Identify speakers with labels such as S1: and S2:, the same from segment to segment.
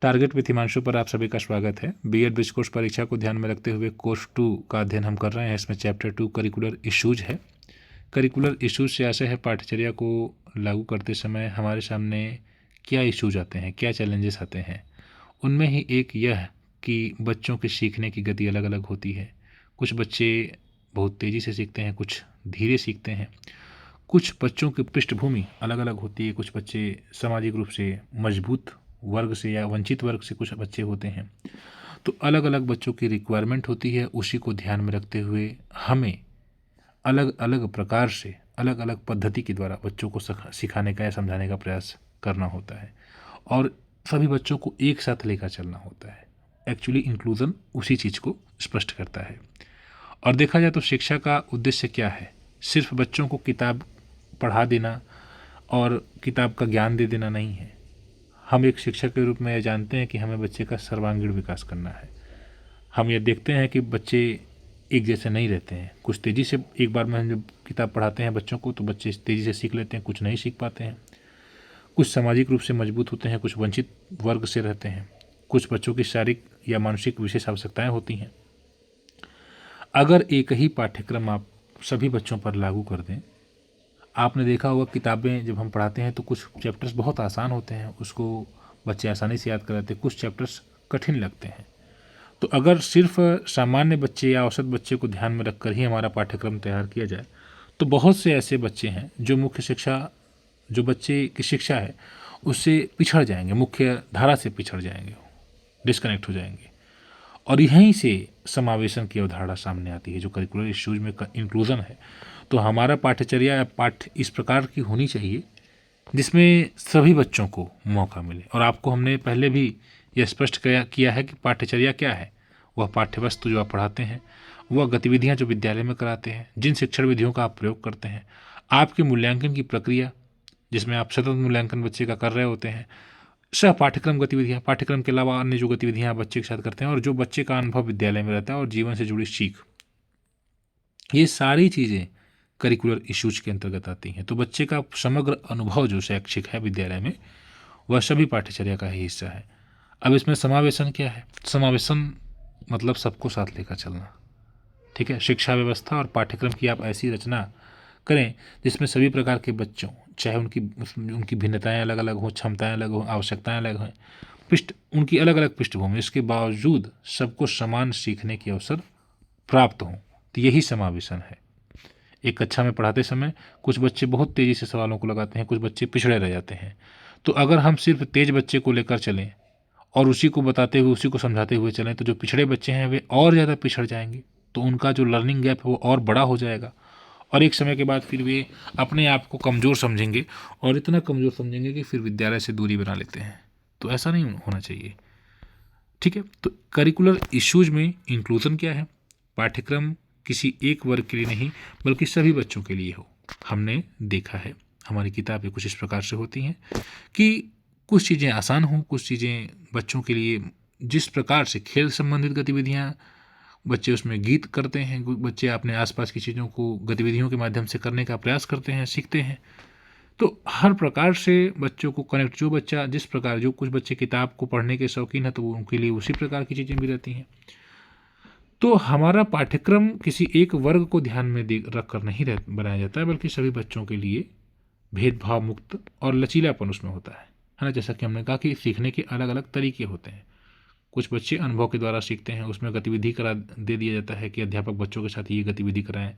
S1: Target with Himanshu पर आप सभी का स्वागत है। बीएड ब्रिज कोर्स परीक्षा को ध्यान में रखते हुए कोर्स 2 का अध्ययन हम कर रहे हैं। इसमें चैप्टर 2 करिकुलर इश्यूज है। करिकुलर इश्यूज से आशय है पाठ्यचर्या को लागू करते समय हमारे सामने क्या इश्यूज आते हैं, क्या चैलेंजेस आते हैं। उनमें ही एक यह कि बच्चों के सीखने की गति अलग अलग होती है। कुछ बच्चे बहुत तेज़ी से सीखते हैं, कुछ धीरे सीखते हैं। कुछ बच्चों की पृष्ठभूमि अलग अलग होती है। कुछ बच्चे सामाजिक रूप से मजबूत वर्ग से या वंचित वर्ग से कुछ बच्चे होते हैं। तो अलग अलग बच्चों की रिक्वायरमेंट होती है। उसी को ध्यान में रखते हुए हमें अलग अलग प्रकार से अलग अलग पद्धति के द्वारा बच्चों को सिखाने का या समझाने का प्रयास करना होता है और सभी बच्चों को एक साथ लेकर चलना होता है। एक्चुअली इंक्लूजन उसी चीज़ को स्पष्ट करता है। और देखा जाए तो शिक्षा का उद्देश्य क्या है? सिर्फ बच्चों को किताब पढ़ा देना और किताब का ज्ञान दे देना नहीं है। हम एक शिक्षक के रूप में यह जानते हैं कि हमें बच्चे का सर्वांगीण विकास करना है। हम ये देखते हैं कि बच्चे एक जैसे नहीं रहते हैं। कुछ तेज़ी से एक बार में हम जब किताब पढ़ाते हैं बच्चों को तो बच्चे तेज़ी से सीख लेते हैं, कुछ नहीं सीख पाते हैं। कुछ सामाजिक रूप से मजबूत होते हैं, कुछ वंचित वर्ग से रहते हैं। कुछ बच्चों की शारीरिक या मानसिक विशेष आवश्यकताएं होती हैं। अगर एक ही पाठ्यक्रम आप सभी बच्चों पर लागू कर दें, आपने देखा होगा किताबें जब हम पढ़ाते हैं तो कुछ चैप्टर्स बहुत आसान होते हैं, उसको बच्चे आसानी से याद कर लेते हैं। कुछ चैप्टर्स कठिन लगते हैं। तो अगर सिर्फ सामान्य बच्चे या औसत बच्चे को ध्यान में रखकर ही हमारा पाठ्यक्रम तैयार किया जाए तो बहुत से ऐसे बच्चे हैं जो मुख्य शिक्षा, जो बच्चे की शिक्षा है उससे पिछड़ जाएंगे, मुख्य धारा से पिछड़ जाएंगे, डिस्कनेक्ट हो जाएंगे। और यहीं से समावेशन की अवधारणा सामने आती है जो करिकुलर इश्यूज में इंक्लूजन है। तो हमारा पाठ्यचर्या या पाठ इस प्रकार की होनी चाहिए जिसमें सभी बच्चों को मौका मिले। और आपको हमने पहले भी यह स्पष्ट किया है कि पाठ्यचर्या क्या है। वह पाठ्यवस्तु जो आप पढ़ाते हैं, वह गतिविधियां जो विद्यालय में कराते हैं, जिन शिक्षण विधियों का आप प्रयोग करते हैं, आपके मूल्यांकन की प्रक्रिया जिसमें आप सतत मूल्यांकन बच्चे का कर रहे होते हैं, सह पाठ्यक्रम गतिविधियाँ, पाठ्यक्रम के अलावा अन्य जो गतिविधियाँ बच्चे के साथ करते हैं और जो बच्चे का अनुभव विद्यालय में रहता है और जीवन से जुड़ी सीख, ये सारी चीज़ें करिकुलर इश्यूज के अंतर्गत आती हैं। तो बच्चे का समग्र अनुभव जो शैक्षिक है विद्यालय में, वह सभी पाठ्यचर्या का ही हिस्सा है। अब इसमें समावेशन क्या है? समावेशन मतलब सबको साथ लेकर चलना। ठीक है, शिक्षा व्यवस्था और पाठ्यक्रम की आप ऐसी रचना करें जिसमें सभी प्रकार के बच्चों, चाहे उनकी भिन्नताएं अलग अलग हों, क्षमताएं अलग हों, आवश्यकताएं अलग हों, उनकी अलग अलग पृष्ठभूमि, इसके बावजूद सबको समान सीखने के अवसर प्राप्त हों। तो यही समावेशन है। एक कक्षा में पढ़ाते समय कुछ बच्चे बहुत तेज़ी से सवालों को लगाते हैं, कुछ बच्चे पिछड़े रह जाते हैं। तो अगर हम सिर्फ तेज बच्चे को लेकर चलें और उसी को बताते हुए, उसी को समझाते हुए चलें तो जो पिछड़े बच्चे हैं वे और ज़्यादा पिछड़ जाएंगे। तो उनका जो लर्निंग गैप है वो और बड़ा हो जाएगा और एक समय के बाद फिर वे अपने आप को कमज़ोर समझेंगे और इतना कमज़ोर समझेंगे कि फिर विद्यालय से दूरी बना लेते हैं। तो ऐसा नहीं होना चाहिए। ठीक है, तो करिकुलर इश्यूज में इंक्लूजन क्या है? पाठ्यक्रम किसी एक वर्ग के लिए नहीं बल्कि सभी बच्चों के लिए हो। हमने देखा है हमारी किताबें कुछ इस प्रकार से होती हैं कि कुछ चीज़ें आसान हों, कुछ चीज़ें बच्चों के लिए जिस प्रकार से खेल संबंधित गतिविधियाँ बच्चे उसमें गीत करते हैं, बच्चे अपने आसपास की चीज़ों को गतिविधियों के माध्यम से करने का प्रयास करते हैं, सीखते हैं। तो हर प्रकार से बच्चों को कनेक्ट, जो बच्चा जिस प्रकार, जो कुछ बच्चे किताब को पढ़ने के शौकीन है तो उनके लिए उसी प्रकार की चीज़ें भी रहती हैं। तो हमारा पाठ्यक्रम किसी एक वर्ग को ध्यान में रख कर नहीं बनाया जाता है बल्कि सभी बच्चों के लिए भेदभाव मुक्त और लचीलापन उसमें होता है ना। जैसा कि हमने कहा कि सीखने के अलग अलग तरीके होते हैं। कुछ बच्चे अनुभव के द्वारा सीखते हैं, उसमें गतिविधि करा दे दिया जाता है कि अध्यापक बच्चों के साथ ये गतिविधि कराएं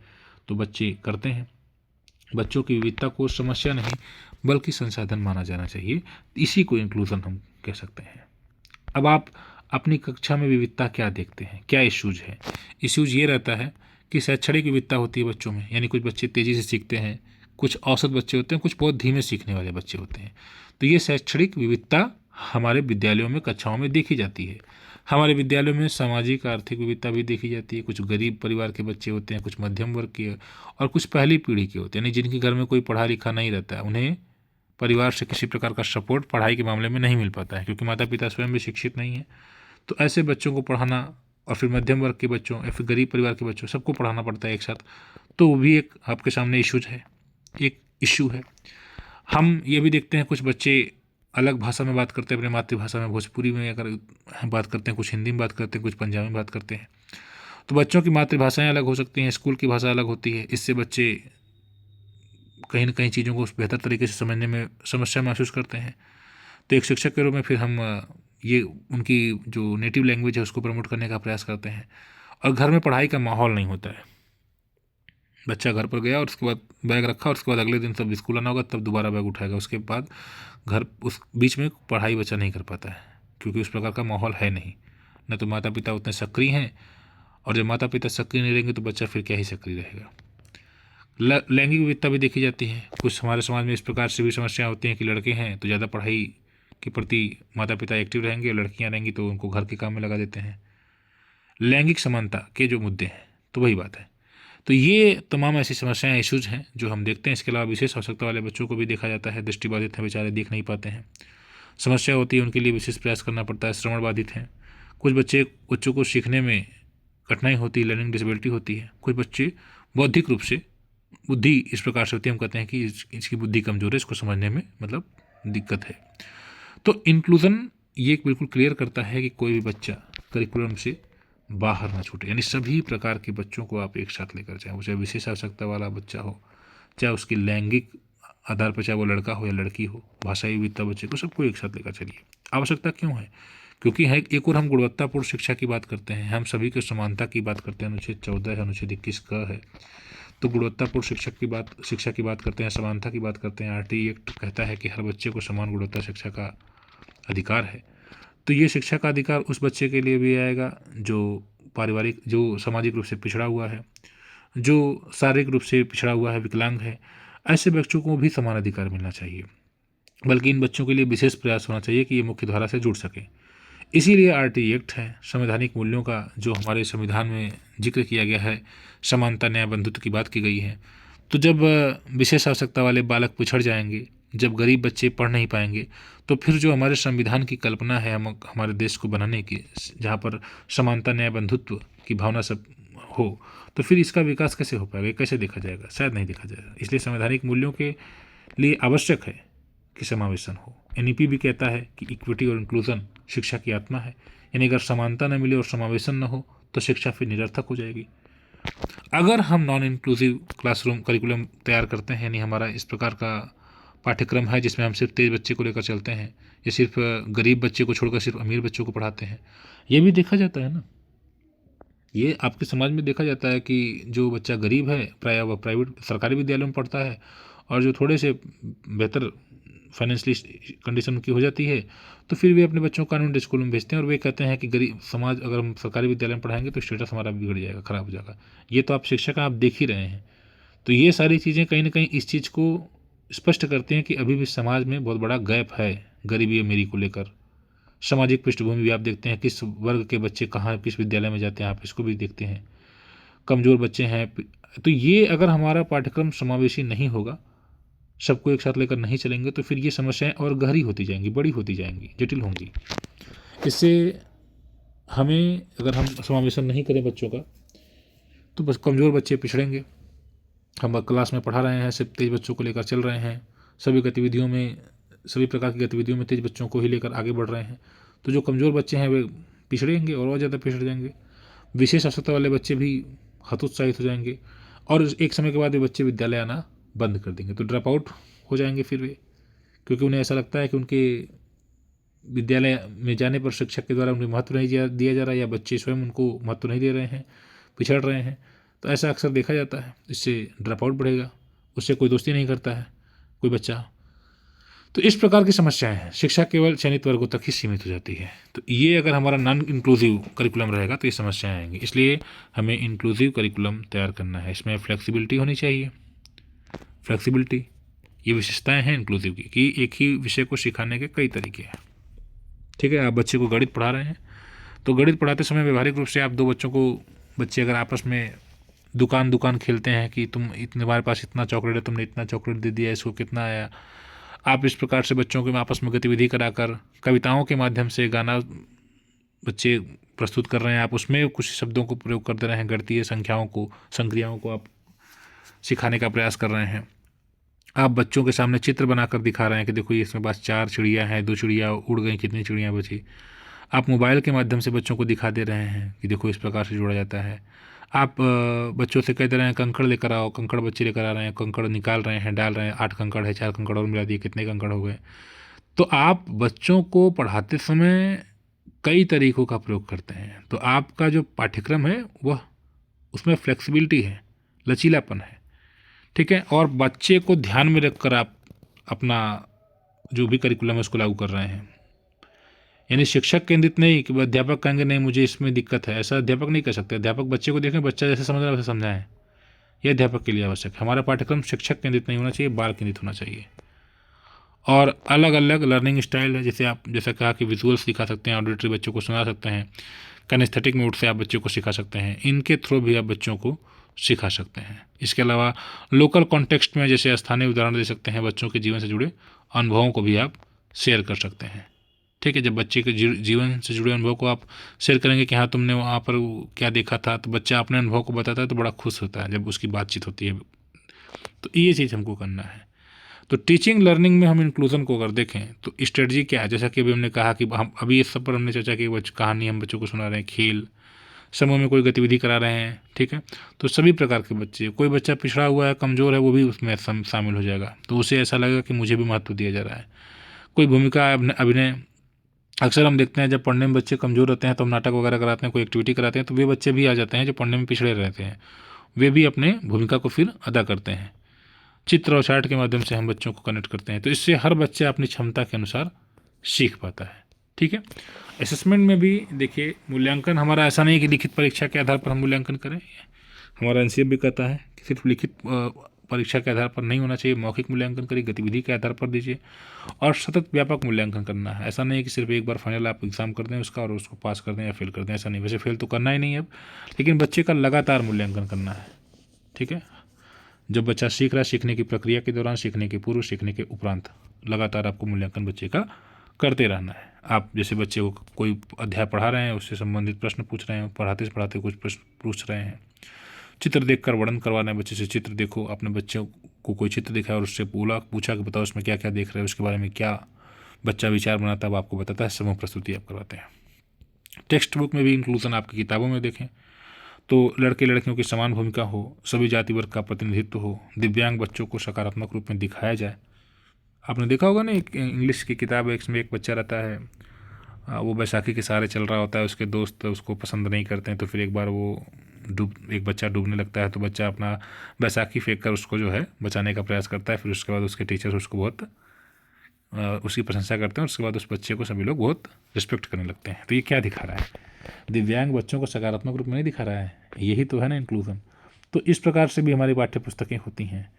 S1: तो बच्चे करते हैं। बच्चों की विविधता को समस्या नहीं बल्कि संसाधन माना जाना चाहिए। इसी को इंक्लूजन हम कह सकते हैं। अब आप अपनी कक्षा में विविधता क्या देखते हैं, क्या इश्यूज है? इश्यूज ये रहता है कि शैक्षणिक विविधता होती है बच्चों में, यानी कुछ बच्चे तेज़ी से सीखते हैं, कुछ औसत बच्चे होते हैं, कुछ बहुत धीमे सीखने वाले बच्चे होते हैं। तो ये शैक्षणिक विविधता हमारे विद्यालयों में, कक्षाओं में देखी जाती है। हमारे विद्यालयों में सामाजिक आर्थिक विविधता भी देखी जाती है। कुछ गरीब परिवार के बच्चे होते हैं, कुछ मध्यम वर्ग के और कुछ पहली पीढ़ी के होते हैं, यानी जिनके घर में कोई पढ़ा लिखा नहीं रहता है, उन्हें परिवार से किसी प्रकार का सपोर्ट पढ़ाई के मामले में नहीं मिल पाता है क्योंकि माता पिता स्वयं भी शिक्षित नहीं है। तो ऐसे बच्चों को पढ़ाना और फिर मध्यम वर्ग के बच्चों या फिर गरीब परिवार के बच्चों, सबको पढ़ाना पड़ता है एक साथ। तो वो भी एक आपके सामने इश्यूज है, एक इश्यू है। हम ये भी देखते हैं कुछ बच्चे अलग भाषा में बात करते हैं, अपने मातृभाषा में भोजपुरी में अगर हम बात करते हैं, कुछ हिंदी में बात करते हैं, कुछ पंजाबी में बात करते हैं। तो बच्चों की मातृभाषाएं अलग हो सकती हैं, स्कूल की भाषा अलग होती है। इससे बच्चे कहीं न कहीं चीज़ों को बेहतर तरीके से समझने में समस्या महसूस करते हैं। तो एक शिक्षक के रूप में फिर हम ये उनकी जो नेटिव लैंग्वेज है उसको प्रमोट करने का प्रयास करते हैं। और घर में पढ़ाई का माहौल नहीं होता है। बच्चा घर पर गया और उसके बाद बैग रखा और उसके बाद अगले दिन तब स्कूल आना होगा, तब दोबारा बैग उठाएगा। उसके बाद घर उस बीच में पढ़ाई बच्चा नहीं कर पाता है, क्योंकि उस प्रकार का माहौल है नहीं। न तो माता पिता उतने सक्रिय हैं, और जब माता पिता सक्रिय नहीं रहेंगे तो बच्चा फिर क्या ही सक्रिय रहेगा। लैंगिक विविधता भी देखी जाती है। कुछ हमारे समाज में इस प्रकार से भी समस्याएं होती हैं कि लड़के हैं तो ज़्यादा पढ़ाई के प्रति माता पिता एक्टिव रहेंगे, और लड़कियां रहेंगी तो उनको घर के काम में लगा देते हैं। लैंगिक समानता के जो मुद्दे हैं, तो वही बात है। तो ये तमाम ऐसी समस्याएं, इश्यूज हैं जो हम देखते हैं। इसके अलावा विशेष आवश्यकता वाले बच्चों को भी देखा जाता है। दृष्टिबाधित हैं, बेचारे देख नहीं पाते हैं, समस्या होती है, उनके लिए विशेष प्रयास करना पड़ता है। श्रवण बाधित हैं, कुछ बच्चों को सीखने में कठिनाई होती है, लर्निंग डिसेबिलिटी होती है। कुछ बच्चे बौद्धिक रूप से बुद्धि इस प्रकार से होती है, हम कहते हैं कि इसकी बुद्धि कमज़ोर है, इसको समझने में मतलब दिक्कत है। तो इंक्लूज़न ये बिल्कुल क्लियर करता है कि कोई भी बच्चा करिकुलम से बाहर ना छूटे, यानी सभी प्रकार के बच्चों को आप एक साथ लेकर जाएं। वो चाहे विशेष आवश्यकता वाला बच्चा हो, चाहे उसकी लैंगिक आधार पर, चाहे वो लड़का हो या लड़की हो, भाषाई विविधता बच्चे को, सबको एक साथ लेकर चलिए। आवश्यकता क्यों है? क्योंकि है एक और हम गुणवत्तापूर्ण शिक्षा की बात करते हैं, हम सभी को समानता की बात करते हैं। अनुच्छेद 14 है, अनुच्छेद 21 क है। तो गुणवत्तापूर्ण शिक्षा की बात करते हैं, समानता की बात करते हैं। आरटीई एक्ट कहता है कि हर बच्चे को समान गुणवत्ता शिक्षा का अधिकार है। तो ये शिक्षा का अधिकार उस बच्चे के लिए भी आएगा जो पारिवारिक, जो सामाजिक रूप से पिछड़ा हुआ है, जो शारीरिक रूप से पिछड़ा हुआ है, विकलांग है। ऐसे बच्चों को भी समान अधिकार मिलना चाहिए, बल्कि इन बच्चों के लिए विशेष प्रयास होना चाहिए कि ये मुख्य धारा से जुड़ सकें। इसीलिए आरटीई एक्ट है। संवैधानिक मूल्यों का जो हमारे संविधान में जिक्र किया गया है, समानता, न्याय, बंधुत्व की बात की गई है। तो जब विशेष आवश्यकता वाले बालक पिछड़ जाएंगे, जब गरीब बच्चे पढ़ नहीं पाएंगे, तो फिर जो हमारे संविधान की कल्पना है हम हमारे देश को बनाने की, जहाँ पर समानता, न्याय, बंधुत्व की भावना सब हो, तो फिर इसका विकास कैसे हो पाएगा, कैसे देखा जाएगा? शायद नहीं देखा जाएगा। इसलिए संवैधानिक मूल्यों के लिए आवश्यक है कि समावेशन हो। एनईपी भी कहता है कि इक्विटी और इंक्लूजन शिक्षा की आत्मा है, यानी अगर समानता न मिले और समावेशन न हो तो शिक्षा फिर निरर्थक हो जाएगी। अगर हम नॉन इंक्लूसिव क्लासरूम करिकुलम तैयार करते हैं, यानी हमारा इस प्रकार का पाठ्यक्रम है जिसमें हम सिर्फ तेज बच्चे को लेकर चलते हैं, या सिर्फ गरीब बच्चे को छोड़कर सिर्फ अमीर बच्चों को पढ़ाते हैं, ये भी देखा जाता है ना। ये आपके समाज में देखा जाता है कि जो बच्चा गरीब है प्राय वह प्राइवेट सरकारी विद्यालयों में पढ़ता है, और जो थोड़े से बेहतर फाइनेंशियली कंडीशन की हो जाती है तो फिर वे अपने बच्चों को कानूनी स्कूल में भेजते हैं, और वे कहते हैं कि गरीब समाज, अगर हम सरकारी विद्यालय में पढ़ाएंगे तो स्टेटस हमारा बिगड़ जाएगा, खराब हो जाएगा। ये तो आप शिक्षा का आप देख ही रहे हैं। तो ये सारी चीज़ें कहीं ना कहीं इस चीज़ को स्पष्ट करते हैं कि अभी भी समाज में बहुत बड़ा गैप है गरीबी अमीरी को लेकर। सामाजिक पृष्ठभूमि भी आप देखते हैं, किस वर्ग के बच्चे कहाँ किस विद्यालय में जाते हैं, आप इसको भी देखते हैं। कमज़ोर बच्चे हैं। तो ये अगर हमारा पाठ्यक्रम समावेशी नहीं होगा, सबको एक साथ लेकर नहीं चलेंगे, तो फिर ये समस्याएं और गहरी होती जाएंगी, बड़ी होती जाएंगी, जटिल होंगी। इससे हमें, अगर हम समावेशन नहीं करें बच्चों का, तो बस कमज़ोर बच्चे पिछड़ेंगे। हम क्लास में पढ़ा रहे हैं, सिर्फ तेज बच्चों को लेकर चल रहे हैं, सभी गतिविधियों में, सभी प्रकार की गतिविधियों में तेज बच्चों को ही लेकर आगे बढ़ रहे हैं, तो जो कमज़ोर बच्चे हैं वे पिछड़ेंगे और ज़्यादा पिछड़ जाएंगे। विशेष आवश्यकता वाले बच्चे भी हतोत्साहित हो जाएंगे, और एक समय के बाद वे बच्चे विद्यालय आना बंद कर देंगे, तो ड्रॉप आउट हो जाएंगे फिर वे, क्योंकि उन्हें ऐसा लगता है कि उनके विद्यालय में जाने पर शिक्षक के द्वारा उन्हें महत्व नहीं दिया जा रहा है, या बच्चे स्वयं उनको महत्व नहीं दे रहे हैं, पिछड़ रहे हैं। तो ऐसा अक्सर देखा जाता है। इससे ड्रॉप आउट बढ़ेगा, उससे कोई दोस्ती नहीं करता है कोई बच्चा। तो इस प्रकार की समस्याएं हैं, शिक्षा केवल चयनित वर्गों तक ही सीमित हो जाती है। तो ये अगर हमारा नॉन इंक्लूसिव करिकुलम रहेगा तो ये समस्याएं आएंगी। इसलिए हमें इंक्लूसिव करिकुलम तैयार करना है। इसमें फ्लेक्सिबिलिटी होनी चाहिए। फ्लेक्सिबिलिटी, ये विशेषताएं हैं इंक्लूसिव की, कि एक ही विषय को सिखाने के कई तरीके हैं। ठीक है, आप बच्चे को गणित पढ़ा रहे हैं, तो गणित पढ़ाते समय व्यवहारिक रूप से आप दो बच्चों को, बच्चे अगर आपस में दुकान खेलते हैं कि तुम्हारे पास इतना चॉकलेट है, तुमने इतना चॉकलेट दे दिया, इसको कितना आया, आप इस प्रकार से बच्चों के आपस में गतिविधि कराकर, कविताओं के माध्यम से गाना बच्चे प्रस्तुत कर रहे हैं, आप उसमें कुछ शब्दों को प्रयोग कर दे रहे हैं, गणितीय संख्याओं को, संक्रियाओं को आप सिखाने का प्रयास कर रहे हैं। आप बच्चों के सामने चित्र बनाकर दिखा रहे हैं कि देखो ये इसमें पास 4 चिड़िया हैं, 2 चिड़िया उड़ गई, कितनी चिड़िया बची। आप मोबाइल के माध्यम से बच्चों को दिखा दे रहे हैं कि देखो इस प्रकार से जोड़ा जाता है। आप बच्चों से कह दे रहे हैं कंकड़ लेकर आओ, कंकड़ बच्चे लेकर आ रहे हैं, कंकड़ निकाल रहे हैं, डाल रहे हैं, 8 कंकड़ है, 4 कंकड़ और मिला दिए, कितने कंकड़ हो गए। तो आप बच्चों को पढ़ाते समय कई तरीकों का प्रयोग करते हैं। तो आपका जो पाठ्यक्रम है वह उसमें फ्लेक्सिबिलिटी है, लचीलापन है, ठीक है। और बच्चे को ध्यान में रखकर आप अपना जो भी करिकुलम है उसको लागू कर रहे हैं। यानी शिक्षक केंद्रित नहीं कि अध्यापक कहेंगे नहीं मुझे इसमें दिक्कत है, ऐसा अध्यापक नहीं कर सकते। अध्यापक बच्चे को देखें, बच्चा जैसे समझ रहा है वैसे समझाएं, ये अध्यापक के लिए आवश्यक है। हमारा पाठ्यक्रम शिक्षक केंद्रित नहीं होना चाहिए, बाल केंद्रित होना चाहिए। और अलग अलग लर्निंग स्टाइल है, जैसे आप जैसा कहा कि विजुअल्स दिखा सकते हैं, ऑडिटरी बच्चों को सुना सकते हैं, कैनेस्थेटिक मोड से आप बच्चों को सिखा सकते हैं, इनके थ्रू भी आप बच्चों को सिखा सकते हैं। इसके अलावा लोकल कॉन्टेक्स्ट में जैसे स्थानीय उदाहरण दे सकते हैं, बच्चों के जीवन से जुड़े अनुभवों को भी आप शेयर कर सकते हैं, ठीक है। जब बच्चे के जीवन से जुड़े अनुभव को आप शेयर करेंगे कि हाँ तुमने वहाँ पर क्या देखा था, तो बच्चा अपने अनुभव को बताता है तो बड़ा खुश होता है जब उसकी बातचीत होती है। तो ये चीज़ हमको करना है। तो टीचिंग लर्निंग में हम इंक्लूजन को अगर देखें तो स्ट्रेटजी क्या है, जैसा कि अभी हमने कहा कि हम अभी इस सब पर हमने चर्चा की, कहानी हम बच्चों को सुना रहे हैं, खेल समूह में कोई गतिविधि करा रहे हैं, ठीक है। तो सभी प्रकार के बच्चे, कोई बच्चा पिछड़ा हुआ है, कमज़ोर है, वो भी उसमें शामिल हो जाएगा, तो उसे ऐसा लगेगा कि मुझे भी महत्व दिया जा रहा है। कोई भूमिका अभिनय, अक्सर हम देखते हैं जब पढ़ने में बच्चे कमज़ोर रहते हैं तो हम नाटक वगैरह कराते हैं, कोई एक्टिविटी कराते हैं, तो वे बच्चे भी आ जाते हैं जो पढ़ने में पिछड़े रहते हैं, वे भी अपने भूमिका को फिर अदा करते हैं। चित्र और चार्ट के माध्यम से हम बच्चों को कनेक्ट करते हैं, तो इससे हर बच्चा अपनी क्षमता के अनुसार सीख पाता है, ठीक है। असेसमेंट में भी देखिए, मूल्यांकन हमारा ऐसा नहीं है कि लिखित परीक्षा के आधार पर हम मूल्यांकन करें। हमारा एनसीएफ भी कहता है कि सिर्फ लिखित परीक्षा के आधार पर नहीं होना चाहिए, मौखिक मूल्यांकन करिए, गतिविधि के आधार पर दीजिए, और सतत व्यापक मूल्यांकन करना है। ऐसा नहीं है कि सिर्फ एक बार फाइनल आप एग्जाम कर दें उसका और उसको पास कर दें या फेल कर दें, ऐसा नहीं। वैसे फेल तो करना ही नहीं है अब, लेकिन बच्चे का लगातार मूल्यांकन करना है, ठीक है। जब बच्चा सीख रहा है, सीखने की प्रक्रिया के दौरान, सीखने के पूर्व, सीखने के उपरांत लगातार आपको मूल्यांकन बच्चे का करते रहना है। आप जैसे बच्चे को कोई अध्याय पढ़ा रहे हैं, उससे संबंधित प्रश्न पूछ रहे हैं, पढ़ाते से पढ़ाते कुछ प्रश्न पूछ रहे हैं, चित्र देखकर वर्णन करवा रहे हैं बच्चे से, चित्र देखो, अपने बच्चों को कोई चित्र दिखाया और उससे पूछा कि बताओ उसमें क्या क्या देख रहे हैं, उसके बारे में क्या बच्चा विचार बनाता है, आपको बताता है, समूह प्रस्तुति आप करवाते हैं। टेक्स्ट बुक में भी इंक्लूजन आपकी किताबों में देखें तो लड़के लड़कियों की समान भूमिका हो, सभी जाति वर्ग का प्रतिनिधित्व हो, दिव्यांग बच्चों को सकारात्मक रूप में दिखाया जाए। आपने देखा होगा ना, एक इंग्लिश की किताब है, इसमें एक बच्चा रहता है, वो बैसाखी के सहारे चल रहा होता है, उसके दोस्त उसको पसंद नहीं करते हैं, तो फिर एक बार वो एक बच्चा डूबने लगता है, तो बच्चा अपना बैसाखी फेंक कर उसको जो है बचाने का प्रयास करता है। फिर उसके बाद उसके टीचर्स उसको बहुत उसकी प्रशंसा करते हैं, और उसके बाद उस बच्चे को सभी लोग बहुत रिस्पेक्ट करने लगते हैं। तो ये क्या दिखा रहा है, दिव्यांग बच्चों को सकारात्मक रूप में नहीं दिखा रहा है, यही तो है ना इंक्लूजन। तो इस प्रकार से भी हमारी पाठ्य पुस्तकें होती हैं,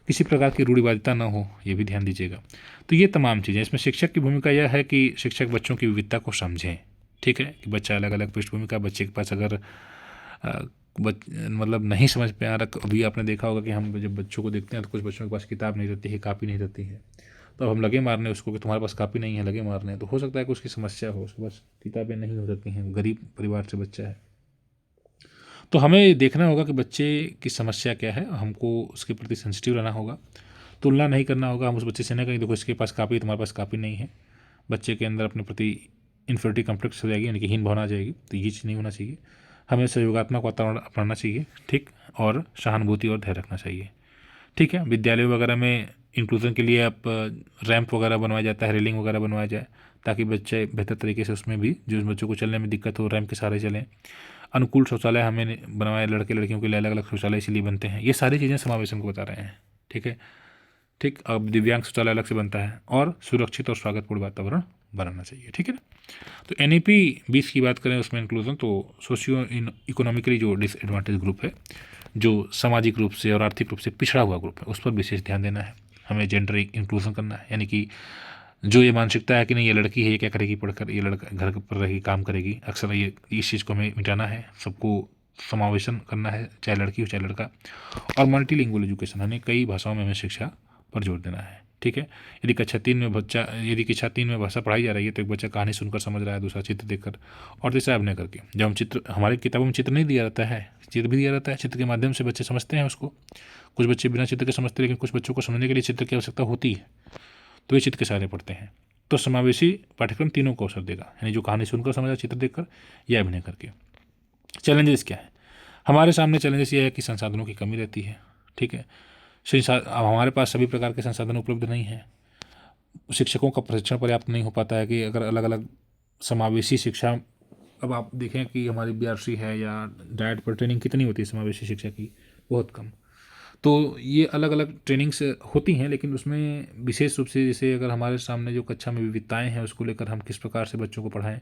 S1: किसी प्रकार की रूढ़िवादिता न हो, ये भी ध्यान दीजिएगा। तो ये तमाम चीज़ें, इसमें शिक्षक की भूमिका यह है कि शिक्षक बच्चों की विविधता को समझें, ठीक है, कि बच्चा अलग अलग पृष्ठभूमि का, बच्चे के पास अगर मतलब नहीं समझ में आ रहा, अभी आपने देखा होगा कि हम जब बच्चों को देखते हैं तो कुछ बच्चों के पास किताब नहीं रहती है, कापी नहीं रहती है, तो अब हम लगे मारने उसको कि तुम्हारे पास कापी नहीं है, लगे मारने। तो हो सकता है कि उसकी समस्या हो, उसके पास किताबें नहीं हो सकती हैं, गरीब परिवार से बच्चा है। तो हमें देखना होगा कि बच्चे की समस्या क्या है, हमको उसके प्रति सेंसिटिव रहना होगा, तुलना नहीं करना होगा। हम उस बच्चे से नहीं कहेंगे देखो इसके पास कापी है, तुम्हारे पास कापी नहीं है। बच्चे के अंदर अपने प्रति इन्फिनिटी कॉम्प्लेक्स हो जाएगी, यानी कि हीन भावना आ जाएगी, तो ये चीज़ नहीं होना चाहिए। हमें सहयोगात्मक वातावरण अपनाना चाहिए, ठीक, और सहानुभूति और धैर्य रखना चाहिए, ठीक है। विद्यालय वगैरह में इंक्लूजन के लिए आप रैंप वगैरह बनवाया जाता है, रेलिंग वगैरह बनवाया जाए, ताकि बच्चे बेहतर तरीके से उसमें भी, जो बच्चों को चलने में दिक्कत हो, रैंप के सहारे चलें। अनुकूल शौचालय हमें बनवाए, लड़के लड़कियों के लिए अलग अलग शौचालय इसलिए बनते हैं। ये सारी चीज़ें समावेश हमको बता रहे हैं, ठीक है, ठीक। अब दिव्यांग शौचालय अलग से बनता है, और सुरक्षित और स्वागतपूर्ण वातावरण बनाना चाहिए, ठीक है ना। तो NEP 20 की बात करें उसमें इंक्लूजन, तो सोशियो इकोनॉमिकली जो डिसएडवांटेज ग्रुप है, जो सामाजिक रूप से और आर्थिक रूप से पिछड़ा हुआ ग्रुप है, उस पर विशेष ध्यान देना है। हमें जेंडर इंक्लूजन करना है, यानी कि जो ये मानसिकता है कि नहीं ये लड़की है, ये क्या करेगी पढ़कर, ये लड़का घर पर रहेगी, काम करेगी, अक्सर ये इस चीज़ को हमें मिटाना है। सबको समावेशन करना है, चाहे लड़की हो चाहे लड़का। और मल्टीलिंगुअल एजुकेशन, हमें कई भाषाओं में हमें शिक्षा पर जोर देना है, ठीक है। यदि कक्षा 3 में भाषा पढ़ाई जा रही है तो एक बच्चा कहानी सुनकर समझ रहा है, दूसरा चित्र देखकर और तीसरा अभिनय करके। जब हम चित्र, हमारी किताबों में चित्र नहीं दिया रहता है, चित्र भी दिया रहता है, चित्र के माध्यम से बच्चे समझते हैं उसको। कुछ बच्चे बिना चित्र के समझते हैं, लेकिन कुछ बच्चों को समझने के लिए चित्र की आवश्यकता होती है, तो ये चित्र के सहारे पढ़ते हैं। तो समावेशी पाठ्यक्रम तीनों को अवसर देगा, यानी जो कहानी सुनकर समझा, चित्र देखकर या अभिनय करके। चैलेंजेस क्या है? हमारे सामने चैलेंजेस ये है कि संसाधनों की कमी रहती है, ठीक है। अब हमारे पास सभी प्रकार के संसाधन उपलब्ध नहीं है, शिक्षकों का प्रशिक्षण पर्याप्त नहीं हो पाता है कि अगर अलग अलग समावेशी शिक्षा, अब आप देखें कि हमारी BRC है या डाइट पर ट्रेनिंग कितनी होती है समावेशी शिक्षा की, बहुत कम। तो ये अलग अलग ट्रेनिंग्स होती हैं, लेकिन उसमें विशेष रूप से जैसे अगर हमारे सामने जो कक्षा में विविधताएं हैं उसको लेकर हम किस प्रकार से बच्चों को पढ़ाएं,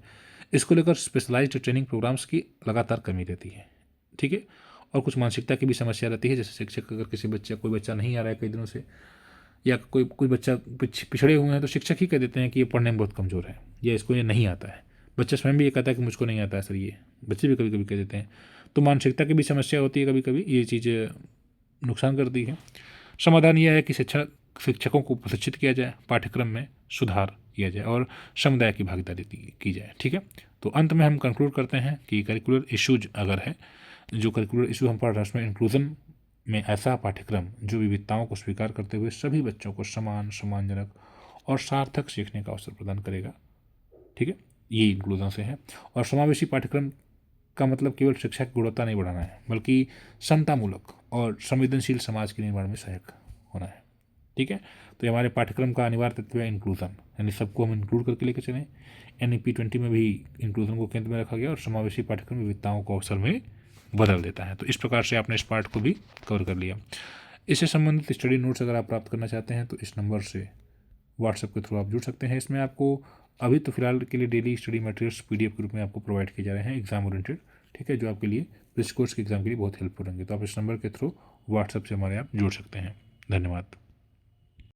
S1: इसको लेकर स्पेशलाइज्ड ट्रेनिंग प्रोग्राम्स की लगातार कमी रहती है, ठीक है। और कुछ मानसिकता की भी समस्या रहती है, जैसे शिक्षक अगर कोई बच्चा नहीं आ रहा है कई दिनों से, या कोई बच्चा पिछड़े हुए हैं, तो शिक्षक ही कह देते हैं कि ये पढ़ने में बहुत कमज़ोर है या इसको ये नहीं आता है। बच्चा स्वयं भी ये कहता है कि मुझको नहीं आता है सर, ये बच्चे भी कभी कभी कह देते हैं। तो मानसिकता की भी समस्या होती है, कभी कभी ये चीज़ नुकसान करती है। समाधान यह है कि शिक्षकों को प्रशिक्षित किया जाए, पाठ्यक्रम में सुधार किया जाए और समुदाय की भागीदारी की जाए, ठीक है। तो अंत में हम कंक्लूड करते हैं कि करिकुलर इश्यूज अगर है, जो करिकुलर इशू हम पढ़ रहे हैं उसमें इंक्लूजन में ऐसा पाठ्यक्रम जो विविधताओं को स्वीकार करते हुए सभी बच्चों को सम्मानजनक और सार्थक सीखने का अवसर प्रदान करेगा, ठीक है। ये इंक्लूजन से है। और समावेशी पाठ्यक्रम का मतलब केवल शिक्षा की गुणवत्ता नहीं बढ़ाना है, बल्कि समतामूलक और संवेदनशील समाज के निर्माण में सहायक होना है, ठीक है। तो ये हमारे पाठ्यक्रम का अनिवार्य तत्व है इंक्लूजन, यानी सबको हम इंक्लूड करके लेकर चलें। NEP 20 में भी इंक्लूजन को केंद्र में रखा गया और समावेशी पाठ्यक्रम विविधताओं को अवसर में बदल देता है। तो इस प्रकार से आपने इस पार्ट को भी कवर कर लिया। इससे संबंधित स्टडी नोट्स अगर आप प्राप्त करना चाहते हैं तो इस नंबर से व्हाट्सएप के थ्रू आप जुड़ सकते हैं। इसमें आपको अभी तो फिलहाल के लिए डेली स्टडी मटेरियल्स PDF के रूप में आपको प्रोवाइड किए जा रहे हैं, एग्जाम ओरिएंटेड, ठीक है, जो आपके लिए इस कोर्स के एग्जाम के लिए बहुत हेल्पफुल होंगे। तो आप इस नंबर के थ्रू व्हाट्सएप से हमारे आप जुड़ सकते हैं। धन्यवाद।